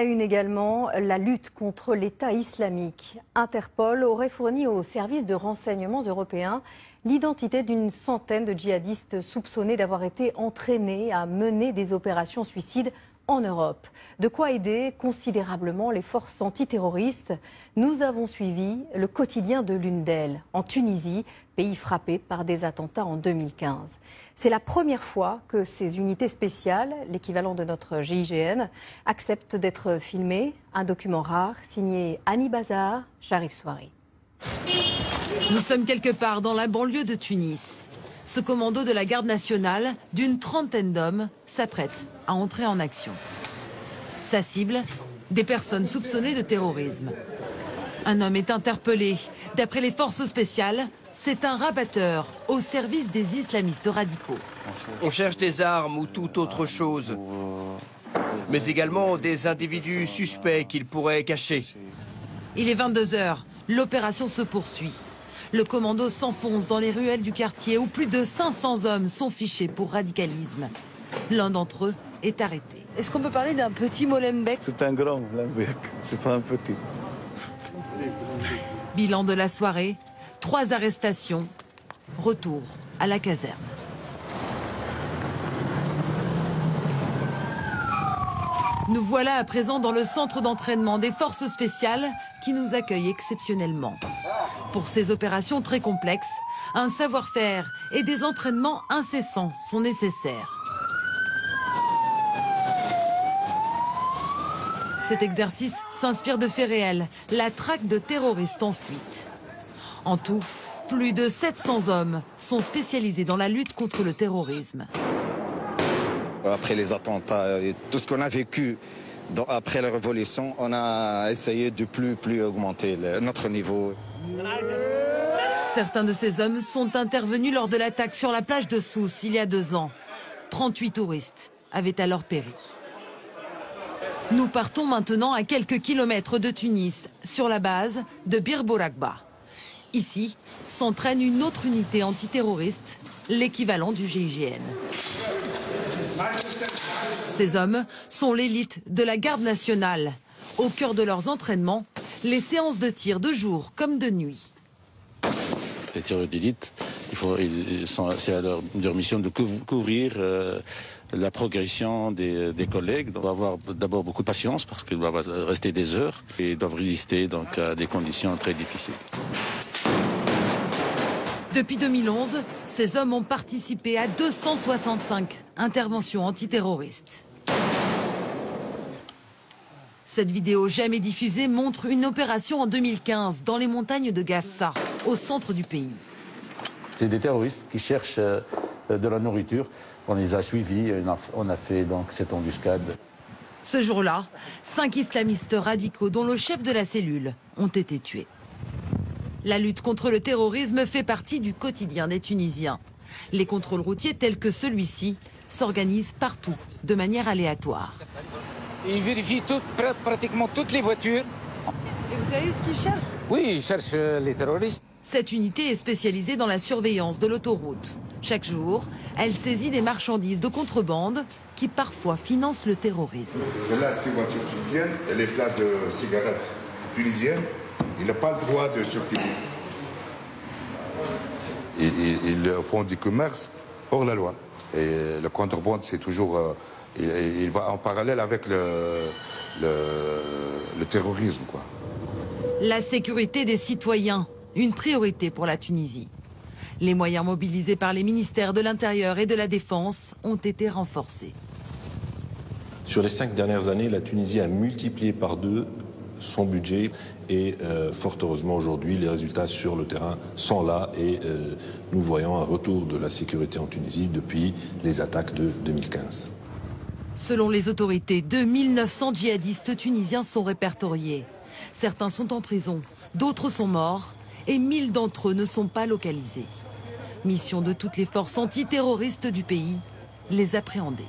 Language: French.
Une également, la lutte contre l'État islamique. Interpol aurait fourni aux services de renseignement européens l'identité d'une centaine de djihadistes soupçonnés d'avoir été entraînés à mener des opérations suicides en Europe. De quoi aider considérablement les forces antiterroristes. Nous avons suivi le quotidien de l'une d'elles, en Tunisie, pays frappé par des attentats en 2015. C'est la première fois que ces unités spéciales, l'équivalent de notre GIGN, acceptent d'être filmées. Un document rare signé Annie Bazar, Sharif Souari. Nous sommes quelque part dans la banlieue de Tunis. Ce commando de la garde nationale, d'une trentaine d'hommes, s'apprête à entrer en action. Sa cible, des personnes soupçonnées de terrorisme. Un homme est interpellé. D'après les forces spéciales, c'est un rabatteur au service des islamistes radicaux. On cherche des armes ou toute autre chose, mais également des individus suspects qu'ils pourraient cacher. Il est 22 h, l'opération se poursuit. Le commando s'enfonce dans les ruelles du quartier où plus de 500 hommes sont fichés pour radicalisme. L'un d'entre eux est arrêté. Est-ce qu'on peut parler d'un petit Molenbeek? C'est un grand Molenbeek, c'est pas un petit. Bilan de la soirée, 3 arrestations, retour à la caserne. Nous voilà à présent dans le centre d'entraînement des forces spéciales qui nous accueille exceptionnellement. Pour ces opérations très complexes, un savoir-faire et des entraînements incessants sont nécessaires. Cet exercice s'inspire de faits réels, la traque de terroristes en fuite. En tout, plus de 700 hommes sont spécialisés dans la lutte contre le terrorisme. Après les attentats et tout ce qu'on a vécu après la révolution, on a essayé de plus augmenter notre niveau. Certains de ces hommes sont intervenus lors de l'attaque sur la plage de Sousse il y a 2 ans. 38 touristes avaient alors péri. Nous partons maintenant à quelques kilomètres de Tunis, sur la base de Bir Bourakba. Ici s'entraîne une autre unité antiterroriste, l'équivalent du GIGN. Ces hommes sont l'élite de la garde nationale. Au cœur de leurs entraînements, les séances de tir de jour comme de nuit. Les tireurs d'élite, c'est à leur mission de couvrir la progression des collègues. On va avoir d'abord beaucoup de patience parce qu'ils doivent rester des heures et doivent résister donc à des conditions très difficiles. Depuis 2011, ces hommes ont participé à 265 interventions antiterroristes. Cette vidéo jamais diffusée montre une opération en 2015 dans les montagnes de Gafsa, au centre du pays. C'est des terroristes qui cherchent de la nourriture. On les a suivis, on a fait donc cette embuscade. Ce jour-là, 5 islamistes radicaux, dont le chef de la cellule, ont été tués. La lutte contre le terrorisme fait partie du quotidien des Tunisiens. Les contrôles routiers tels que celui-ci s'organisent partout, de manière aléatoire. Ils vérifient pratiquement toutes les voitures. Et vous savez ce qu'ils cherchent? Oui, ils cherchent les terroristes. Cette unité est spécialisée dans la surveillance de l'autoroute. Chaque jour, elle saisit des marchandises de contrebande qui parfois financent le terrorisme. Celle-là, c'est une voiture tunisienne, elle est pleine de cigarettes tunisiennes. Il n'a pas le droit de circuler. Ils font du commerce hors la loi. Et le contrebande, c'est toujours... il va en parallèle avec le terrorisme, quoi. La sécurité des citoyens, une priorité pour la Tunisie. Les moyens mobilisés par les ministères de l'Intérieur et de la Défense ont été renforcés. Sur les 5 dernières années, la Tunisie a multiplié par 2 son budget et fort heureusement aujourd'hui les résultats sur le terrain sont là et nous voyons un retour de la sécurité en Tunisie depuis les attaques de 2015. Selon les autorités, 2900 djihadistes tunisiens sont répertoriés. Certains sont en prison, d'autres sont morts et 1000 d'entre eux ne sont pas localisés. Mission de toutes les forces antiterroristes du pays, les appréhender.